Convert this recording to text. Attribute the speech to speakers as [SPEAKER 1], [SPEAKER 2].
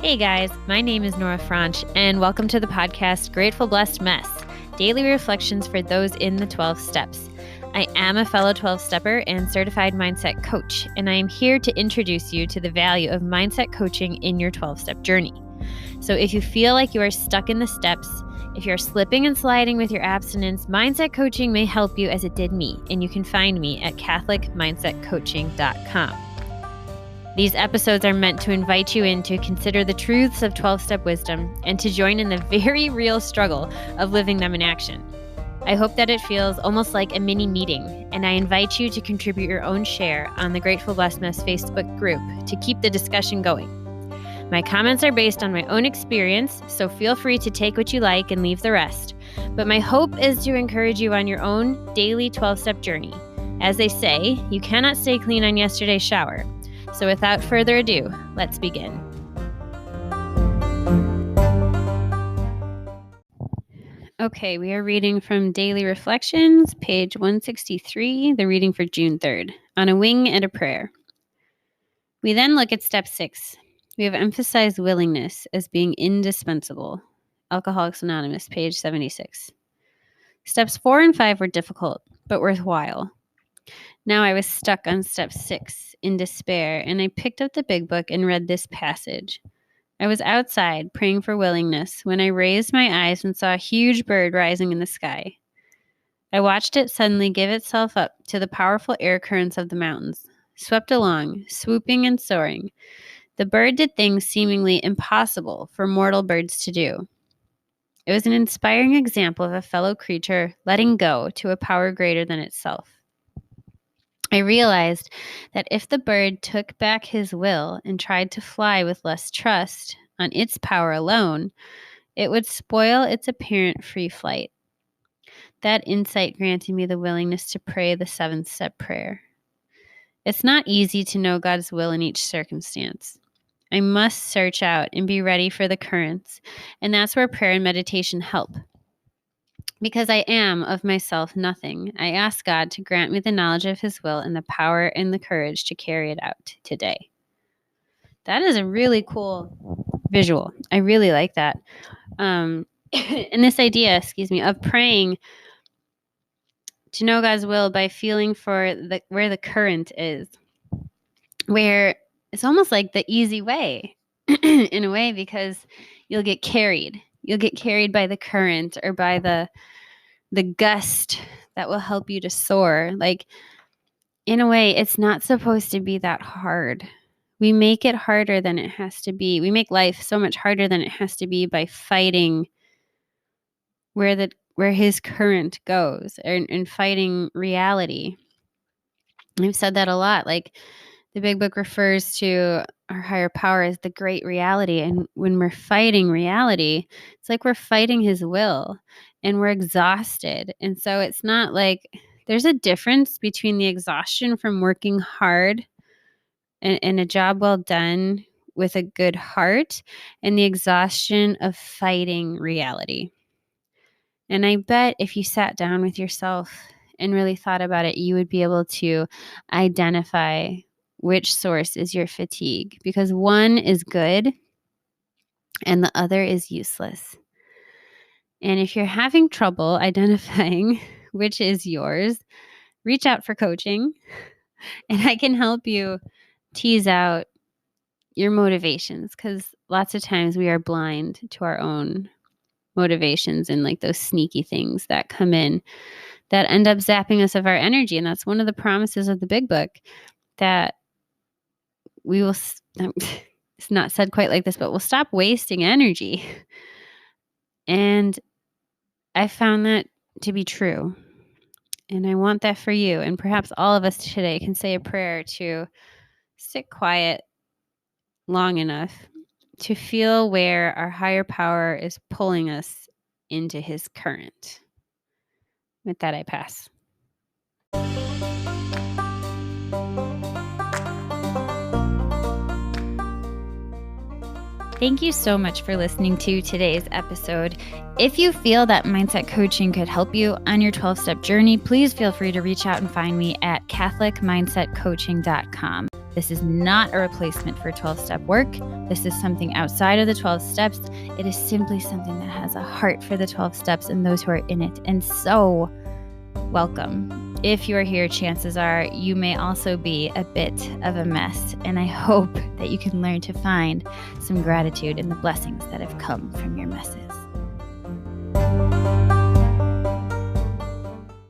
[SPEAKER 1] Hey guys, my name is Nora Franche, and welcome to the podcast Grateful Blessed Mess, daily reflections for those in the 12 steps. I am a fellow 12-stepper and certified mindset coach, and I am here to introduce you to the value of mindset coaching in your 12-step journey. So if you feel like you are stuck in the steps, if you're slipping and sliding with your abstinence, mindset coaching may help you as it did me, and you can find me at catholicmindsetcoaching.com. These episodes are meant to invite you in to consider the truths of 12-step wisdom and to join in the very real struggle of living them in action. I hope that it feels almost like a mini meeting, and I invite you to contribute your own share on the Grateful Blessed Mess Facebook group to keep the discussion going. My comments are based on my own experience, so feel free to take what you like and leave the rest. But my hope is to encourage you on your own daily 12-step journey. As they say, you cannot stay clean on yesterday's shower. So without further ado, let's begin. Okay, we are reading from Daily Reflections, page 163, the reading for June 3rd, On a Wing and a Prayer. We then look at step 6. We have emphasized willingness as being indispensable. Alcoholics Anonymous, page 76. Steps 4 and 5 were difficult, but worthwhile. Now I was stuck on step 6 in despair, and I picked up the big book and read this passage. I was outside praying for willingness when I raised my eyes and saw a huge bird rising in the sky. I watched it suddenly give itself up to the powerful air currents of the mountains, swept along, swooping and soaring. The bird did things seemingly impossible for mortal birds to do. It was an inspiring example of a fellow creature letting go to a power greater than itself. I realized that if the bird took back his will and tried to fly with less trust on its power alone, it would spoil its apparent free flight. That insight granted me the willingness to pray the 7th-step prayer. It's not easy to know God's will in each circumstance. I must search out and be ready for the currents, and that's where prayer and meditation help. Because I am of myself nothing, I ask God to grant me the knowledge of His will and the power and the courage to carry it out today. That is a really cool visual. I really like that. And this idea, of praying to know God's will by feeling for where the current is, where it's almost like the easy way in a way, because you'll get carried. You'll get carried by the current or by the gust that will help you to soar. Like, in a way, it's not supposed to be that hard. We make it harder than it has to be. We make life so much harder than it has to be by fighting where his current goes and fighting reality. I've said that a lot. Like, the big book refers to our higher power as the great reality. And when we're fighting reality, it's like we're fighting his will and we're exhausted. And so it's not like there's a difference between the exhaustion from working hard and a job well done with a good heart and the exhaustion of fighting reality. And I bet if you sat down with yourself and really thought about it, you would be able to identify which source is your fatigue, because one is good and the other is useless. And if you're having trouble identifying which is yours, reach out for coaching, and I can help you tease out your motivations, because lots of times we are blind to our own motivations and like those sneaky things that come in that end up zapping us of our energy. And that's one of the promises of the big book, that we will, it's not said quite like this, but we'll stop wasting energy. And I found that to be true. And I want that for you. And perhaps all of us today can say a prayer to sit quiet long enough to feel where our higher power is pulling us into his current. With that, I pass. Thank you so much for listening to today's episode. If you feel that mindset coaching could help you on your 12-step journey, please feel free to reach out and find me at catholicmindsetcoaching.com. This is not a replacement for 12-step work. This is something outside of the 12 steps. It is simply something that has a heart for the 12 steps and those who are in it. And so, welcome. If you're here, chances are you may also be a bit of a mess. And I hope that you can learn to find some gratitude in the blessings that have come from your messes.